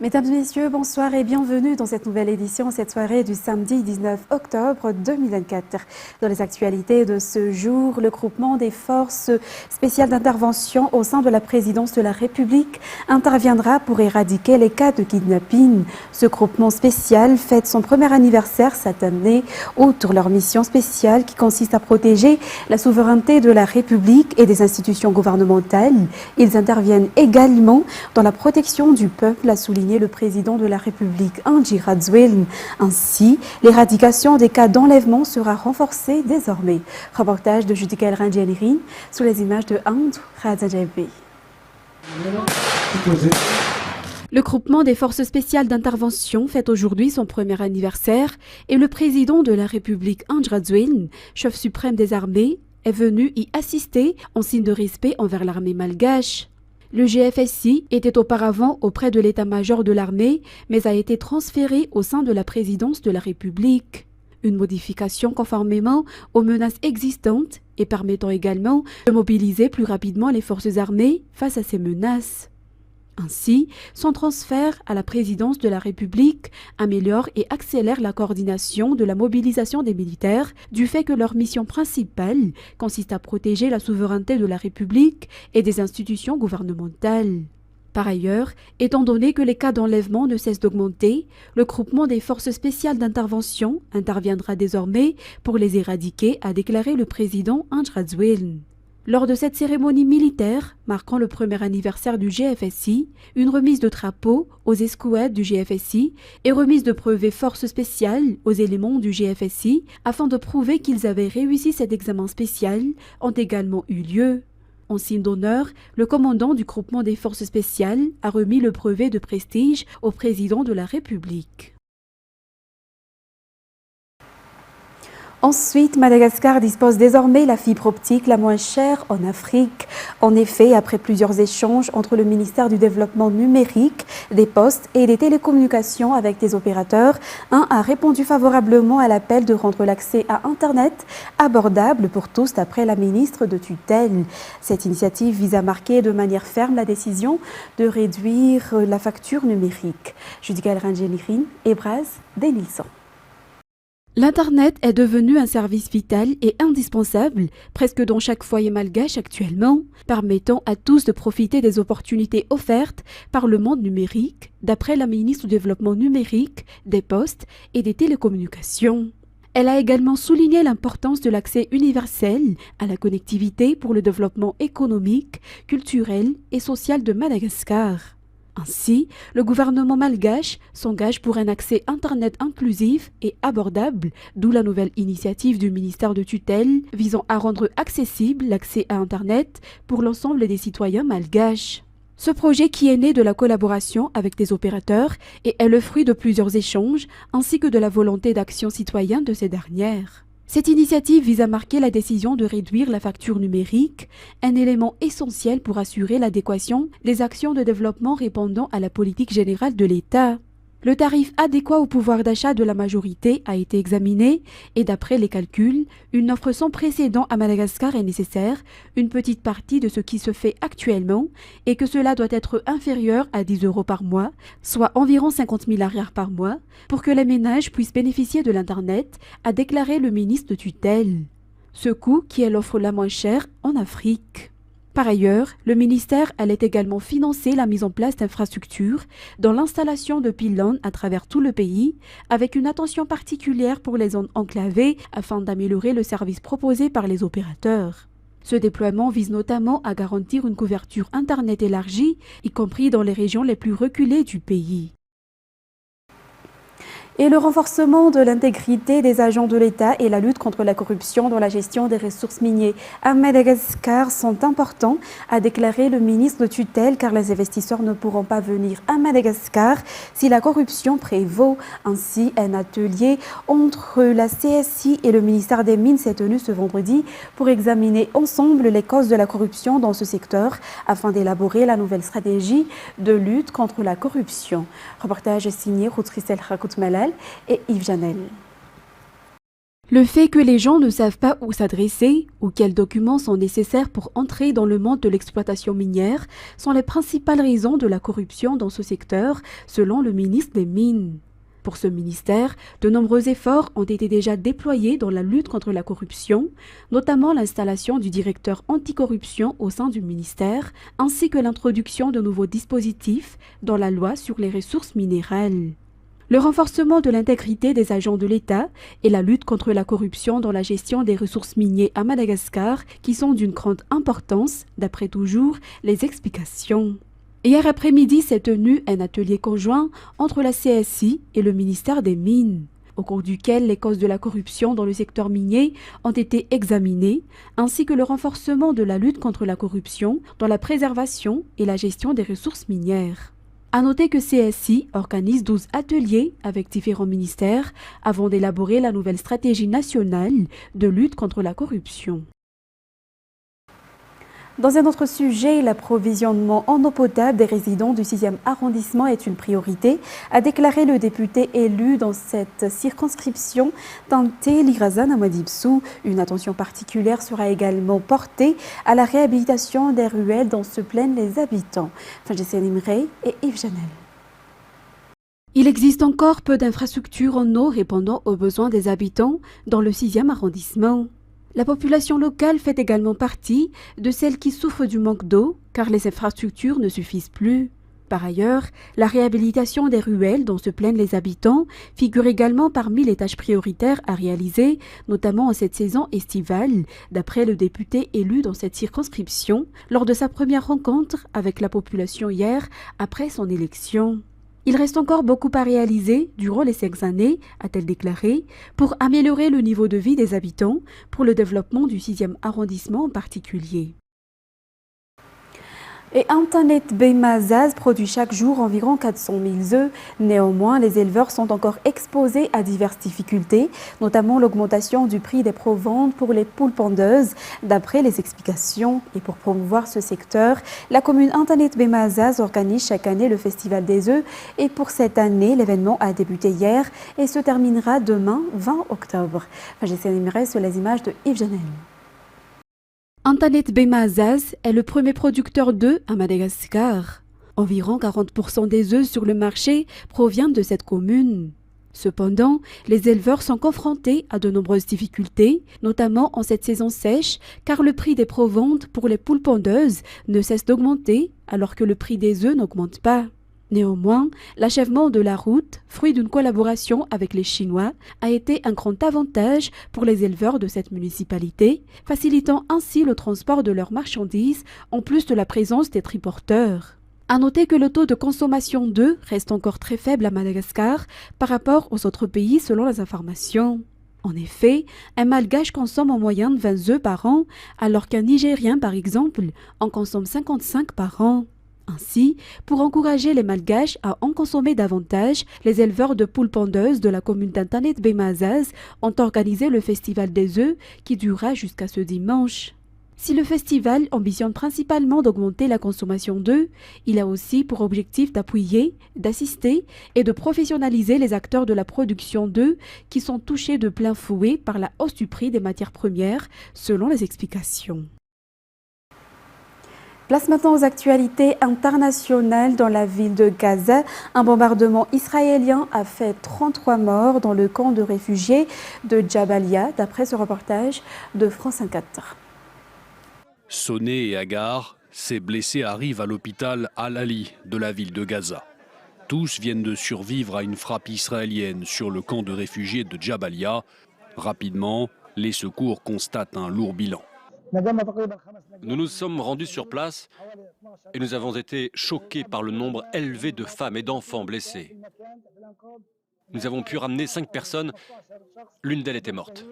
Mesdames et messieurs, bonsoir et bienvenue dans cette nouvelle édition, cette soirée du samedi 19 octobre 2024. Dans les actualités de ce jour, le groupement des forces spéciales d'intervention au sein de la présidence de la République interviendra pour éradiquer les cas de kidnapping. Ce groupement spécial fête son premier anniversaire cette année. Outre leur mission spéciale qui consiste à protéger la souveraineté de la République et des institutions gouvernementales, ils interviennent également dans la protection du peuple, a souligné le président de la République, Andry Rajoelina. Ainsi, l'éradication des cas d'enlèvement sera renforcée désormais. Reportage de Judicaël Randjanirin sous les images de Andrew Radjabé. Le groupement des forces spéciales d'intervention fête aujourd'hui son premier anniversaire et le président de la République, Andry Rajoelina, chef suprême des armées, est venu y assister en signe de respect envers l'armée malgache. Le GFSI était auparavant auprès de l'état-major de l'armée, mais a été transféré au sein de la présidence de la République. Une modification conformément aux menaces existantes et permettant également de mobiliser plus rapidement les forces armées face à ces menaces. Ainsi, son transfert à la présidence de la République améliore et accélère la coordination de la mobilisation des militaires du fait que leur mission principale consiste à protéger la souveraineté de la République et des institutions gouvernementales. Par ailleurs, étant donné que les cas d'enlèvement ne cessent d'augmenter, le groupement des forces spéciales d'intervention interviendra désormais pour les éradiquer, a déclaré le président Andry Rajoelina. Lors de cette cérémonie militaire, marquant le premier anniversaire du GFSI, une remise de drapeaux aux escouades du GFSI et remise de brevets forces spéciales aux éléments du GFSI afin de prouver qu'ils avaient réussi cet examen spécial ont également eu lieu. En signe d'honneur, le commandant du groupement des forces spéciales a remis le brevet de prestige au président de la République. Ensuite, Madagascar dispose désormais de la fibre optique la moins chère en Afrique. En effet, après plusieurs échanges entre le ministère du Développement numérique, des Postes et des télécommunications avec des opérateurs, un a répondu favorablement à l'appel de rendre l'accès à Internet abordable pour tous d'après la ministre de tutelle. Cette initiative vise à marquer de manière ferme la décision de réduire la facture numérique. Judicaël Randjanirin et Braz Denilson. L'Internet est devenu un service vital et indispensable presque dans chaque foyer malgache actuellement, permettant à tous de profiter des opportunités offertes par le monde numérique, d'après la ministre du Développement numérique, des Postes et des télécommunications. Elle a également souligné l'importance de l'accès universel à la connectivité pour le développement économique, culturel et social de Madagascar. Ainsi, le gouvernement malgache s'engage pour un accès Internet inclusif et abordable, d'où la nouvelle initiative du ministère de tutelle visant à rendre accessible l'accès à Internet pour l'ensemble des citoyens malgaches. Ce projet qui est né de la collaboration avec des opérateurs et est le fruit de plusieurs échanges ainsi que de la volonté d'action citoyenne de ces dernières. Cette initiative vise à marquer la décision de réduire la facture numérique, un élément essentiel pour assurer l'adéquation des actions de développement répondant à la politique générale de l'État. Le tarif adéquat au pouvoir d'achat de la majorité a été examiné et d'après les calculs, une offre sans précédent à Madagascar est nécessaire, une petite partie de ce qui se fait actuellement et que cela doit être inférieur à 10 € par mois, soit environ 50 000 arrières par mois, pour que les ménages puissent bénéficier de l'Internet, a déclaré le ministre de tutelle. Ce coût qui est l'offre la moins chère en Afrique. Par ailleurs, le ministère allait également financer la mise en place d'infrastructures dans l'installation de pylônes à travers tout le pays, avec une attention particulière pour les zones enclavées afin d'améliorer le service proposé par les opérateurs. Ce déploiement vise notamment à garantir une couverture Internet élargie, y compris dans les régions les plus reculées du pays. Et le renforcement de l'intégrité des agents de l'État et la lutte contre la corruption dans la gestion des ressources minières à Madagascar sont importants, a déclaré le ministre de tutelle, car les investisseurs ne pourront pas venir à Madagascar si la corruption prévaut. Ainsi, un atelier entre la CSI et le ministère des Mines s'est tenu ce vendredi pour examiner ensemble les causes de la corruption dans ce secteur afin d'élaborer la nouvelle stratégie de lutte contre la corruption. Reportage signé Routrissel Rakoutmalal et Yves Janel. Le fait que les gens ne savent pas où s'adresser ou quels documents sont nécessaires pour entrer dans le monde de l'exploitation minière sont les principales raisons de la corruption dans ce secteur, selon le ministre des Mines. Pour ce ministère, de nombreux efforts ont été déjà déployés dans la lutte contre la corruption, notamment l'installation du directeur anticorruption au sein du ministère, ainsi que l'introduction de nouveaux dispositifs dans la loi sur les ressources minérales. Le renforcement de l'intégrité des agents de l'État et la lutte contre la corruption dans la gestion des ressources minières à Madagascar, qui sont d'une grande importance, d'après toujours les explications. Hier après-midi s'est tenu un atelier conjoint entre la CSI et le ministère des Mines, au cours duquel les causes de la corruption dans le secteur minier ont été examinées, ainsi que le renforcement de la lutte contre la corruption dans la préservation et la gestion des ressources minières. À noter que CSI organise 12 ateliers avec différents ministères avant d'élaborer la nouvelle stratégie nationale de lutte contre la corruption. Dans un autre sujet, l'approvisionnement en eau potable des résidents du 6e arrondissement est une priorité, a déclaré le député élu dans cette circonscription, Tanté Lirazan Amadibsou. Une attention particulière sera également portée à la réhabilitation des ruelles dont se plaignent les habitants. Fadjessène Imre et Yves Janel. Il existe encore peu d'infrastructures en eau répondant aux besoins des habitants dans le 6e arrondissement. La population locale fait également partie de celles qui souffrent du manque d'eau, car les infrastructures ne suffisent plus. Par ailleurs, la réhabilitation des ruelles dont se plaignent les habitants figure également parmi les tâches prioritaires à réaliser, notamment en cette saison estivale, d'après le député élu dans cette circonscription, lors de sa première rencontre avec la population hier après son élection. Il reste encore beaucoup à réaliser durant les 5 années, a-t-elle déclaré, pour améliorer le niveau de vie des habitants, pour le développement du 6e arrondissement en particulier. Et Internet Bemazaz produit chaque jour environ 400 000 œufs. Néanmoins, les éleveurs sont encore exposés à diverses difficultés, notamment l'augmentation du prix des proventes pour les poules pondeuses, d'après les explications. Et pour promouvoir ce secteur, la commune Internet Bemazaz organise chaque année le Festival des œufs. Et pour cette année, l'événement a débuté hier et se terminera demain, 20 octobre. J'essaierai sur les images de Yves Janel. Internet Bemazaz est le premier producteur d'œufs à Madagascar. Environ 40% des œufs sur le marché proviennent de cette commune. Cependant, les éleveurs sont confrontés à de nombreuses difficultés, notamment en cette saison sèche, car le prix des proventes pour les poules pondeuses ne cesse d'augmenter alors que le prix des œufs n'augmente pas. Néanmoins, l'achèvement de la route, fruit d'une collaboration avec les Chinois, a été un grand avantage pour les éleveurs de cette municipalité, facilitant ainsi le transport de leurs marchandises en plus de la présence des triporteurs. À noter que le taux de consommation d'œufs reste encore très faible à Madagascar par rapport aux autres pays selon les informations. En effet, un Malgache consomme en moyenne 20 œufs par an, alors qu'un Nigérien, par exemple, en consomme 55 par an. Ainsi, pour encourager les Malgaches à en consommer davantage, les éleveurs de poules pondeuses de la commune d'Internet Bemazaz ont organisé le Festival des œufs qui durera jusqu'à ce dimanche. Si le festival ambitionne principalement d'augmenter la consommation d'œufs, il a aussi pour objectif d'appuyer, d'assister et de professionnaliser les acteurs de la production d'œufs qui sont touchés de plein fouet par la hausse du prix des matières premières, selon les explications. Place maintenant aux actualités internationales dans la ville de Gaza. Un bombardement israélien a fait 33 morts dans le camp de réfugiés de Jabalia, d'après ce reportage de France 24. Sonné et hagard, ces blessés arrivent à l'hôpital Al-Ali de la ville de Gaza. Tous viennent de survivre à une frappe israélienne sur le camp de réfugiés de Jabalia. Rapidement, les secours constatent un lourd bilan. Nous nous sommes rendus sur place et nous avons été choqués par le nombre élevé de femmes et d'enfants blessés. Nous avons pu ramener 5 personnes, l'une d'elles était morte.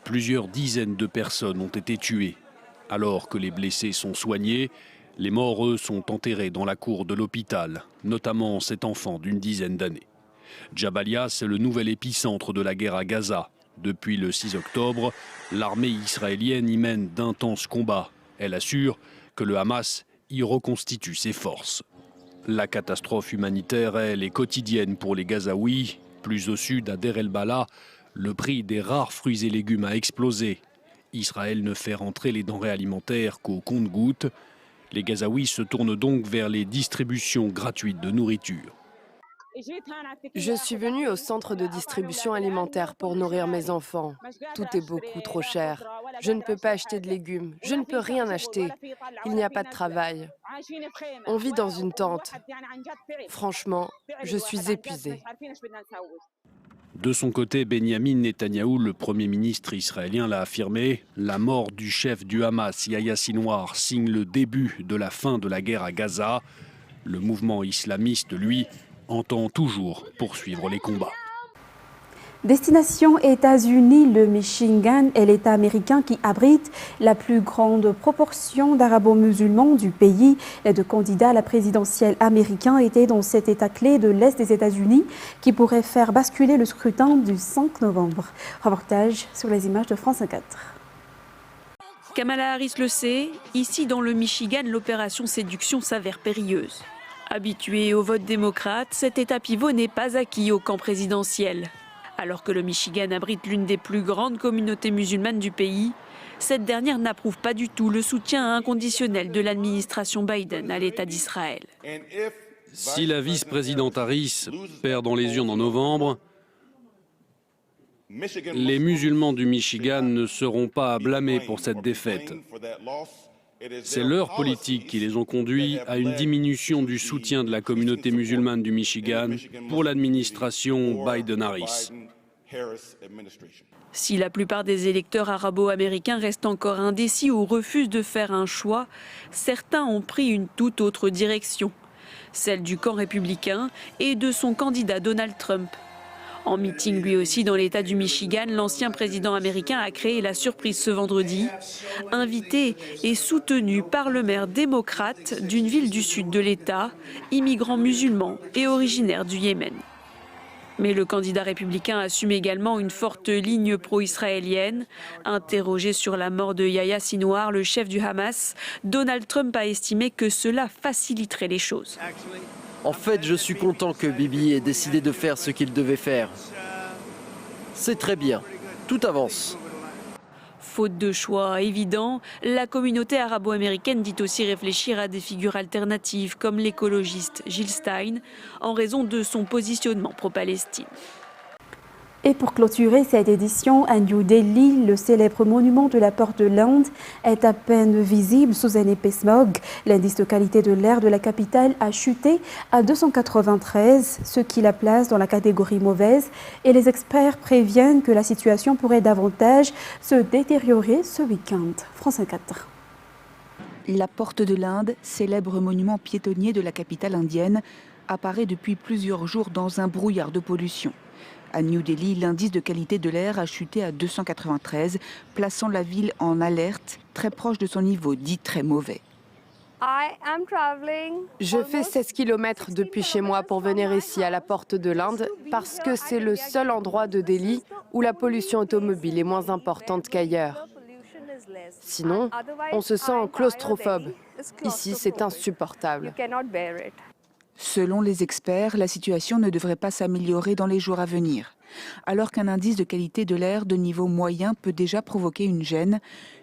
Plusieurs dizaines de personnes ont été tuées. Alors que les blessés sont soignés, les morts, eux, sont enterrés dans la cour de l'hôpital, notamment cet enfant d'une dizaine d'années. Jabalia, c'est le nouvel épicentre de la guerre à Gaza. Depuis le 6 octobre, l'armée israélienne y mène d'intenses combats. Elle assure que le Hamas y reconstitue ses forces. La catastrophe humanitaire, elle, est quotidienne pour les Gazaouis. Plus au sud, à Der el-Bala, le prix des rares fruits et légumes a explosé. Israël ne fait rentrer les denrées alimentaires qu'au compte-gouttes. Les Gazaouis se tournent donc vers les distributions gratuites de nourriture. Je suis venue au centre de distribution alimentaire pour nourrir mes enfants. Tout est beaucoup trop cher. Je ne peux pas acheter de légumes. Je ne peux rien acheter. Il n'y a pas de travail. On vit dans une tente. Franchement, je suis épuisée. De son côté, Benyamin Netanyahou, le Premier ministre israélien, l'a affirmé, la mort du chef du Hamas, Yahya Sinwar, signe le début de la fin de la guerre à Gaza. Le mouvement islamiste, lui, entend toujours poursuivre les combats. Destination États-Unis, le Michigan est l'État américain qui abrite la plus grande proportion d'arabo-musulmans du pays. Les deux candidats à la présidentielle américains étaient dans cet État clé de l'Est des États-Unis qui pourrait faire basculer le scrutin du 5 novembre. Reportage sur les images de France 4. Kamala Harris le sait, ici dans le Michigan, l'opération séduction s'avère périlleuse. Habitué au vote démocrate, cet État pivot n'est pas acquis au camp présidentiel. Alors que le Michigan abrite l'une des plus grandes communautés musulmanes du pays, cette dernière n'approuve pas du tout le soutien inconditionnel de l'administration Biden à l'État d'Israël. Si la vice-présidente Harris perd dans les urnes en novembre, les musulmans du Michigan ne seront pas à blâmer pour cette défaite. C'est leurs politiques qui les ont conduits à une diminution du soutien de la communauté musulmane du Michigan pour l'administration Biden-Harris. Si la plupart des électeurs arabo-américains restent encore indécis ou refusent de faire un choix, certains ont pris une toute autre direction, celle du camp républicain et de son candidat Donald Trump. En meeting lui aussi dans l'État du Michigan, l'ancien président américain a créé la surprise ce vendredi, invité et soutenu par le maire démocrate d'une ville du sud de l'État, immigrant musulman et originaire du Yémen. Mais le candidat républicain assume également une forte ligne pro-israélienne. Interrogé sur la mort de Yahya Sinwar, le chef du Hamas, Donald Trump a estimé que cela faciliterait les choses. En fait, je suis content que Bibi ait décidé de faire ce qu'il devait faire. C'est très bien. Tout avance. Faute de choix évident, la communauté arabo-américaine dit aussi réfléchir à des figures alternatives comme l'écologiste Jill Stein en raison de son positionnement pro-Palestine. Et pour clôturer cette édition, à New Delhi, le célèbre monument de la porte de l'Inde est à peine visible sous un épais smog. L'indice de qualité de l'air de la capitale a chuté à 293, ce qui la place dans la catégorie mauvaise. Et les experts préviennent que la situation pourrait davantage se détériorer ce week-end. France 4. La porte de l'Inde, célèbre monument piétonnier de la capitale indienne, apparaît depuis plusieurs jours dans un brouillard de pollution. À New Delhi, l'indice de qualité de l'air a chuté à 293, plaçant la ville en alerte, très proche de son niveau dit très mauvais. Je fais 16 km depuis chez moi pour venir ici à la porte de l'Inde parce que c'est le seul endroit de Delhi où la pollution automobile est moins importante qu'ailleurs. Sinon, on se sent claustrophobe. Ici, c'est insupportable. Selon les experts, la situation ne devrait pas s'améliorer dans les jours à venir. Alors qu'un indice de qualité de l'air de niveau moyen peut déjà provoquer une gêne,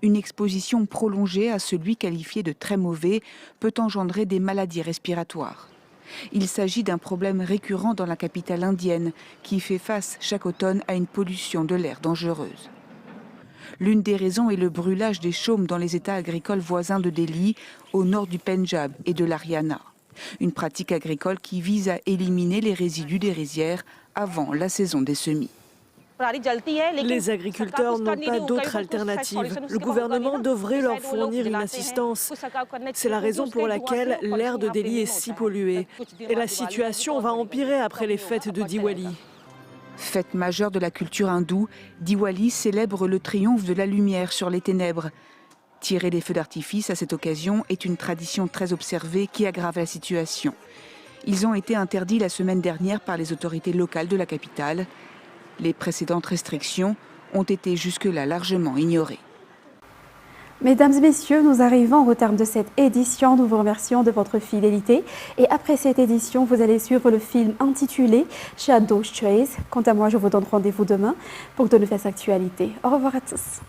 une exposition prolongée à celui qualifié de très mauvais peut engendrer des maladies respiratoires. Il s'agit d'un problème récurrent dans la capitale indienne qui fait face chaque automne à une pollution de l'air dangereuse. L'une des raisons est le brûlage des chaumes dans les États agricoles voisins de Delhi, au nord du Pendjab et de l'Haryana. Une pratique agricole qui vise à éliminer les résidus des rizières avant la saison des semis. Les agriculteurs n'ont pas d'autre alternative. Le gouvernement devrait leur fournir une assistance. C'est la raison pour laquelle l'air de Delhi est si pollué. Et la situation va empirer après les fêtes de Diwali. Fête majeure de la culture hindoue, Diwali célèbre le triomphe de la lumière sur les ténèbres. Tirer des feux d'artifice à cette occasion est une tradition très observée qui aggrave la situation. Ils ont été interdits la semaine dernière par les autorités locales de la capitale. Les précédentes restrictions ont été jusque-là largement ignorées. Mesdames et messieurs, nous arrivons au terme de cette édition. Nous vous remercions de votre fidélité. Et après cette édition, vous allez suivre le film intitulé Shadow Strays. Quant à moi, je vous donne rendez-vous demain pour de nouvelles actualités. Au revoir à tous.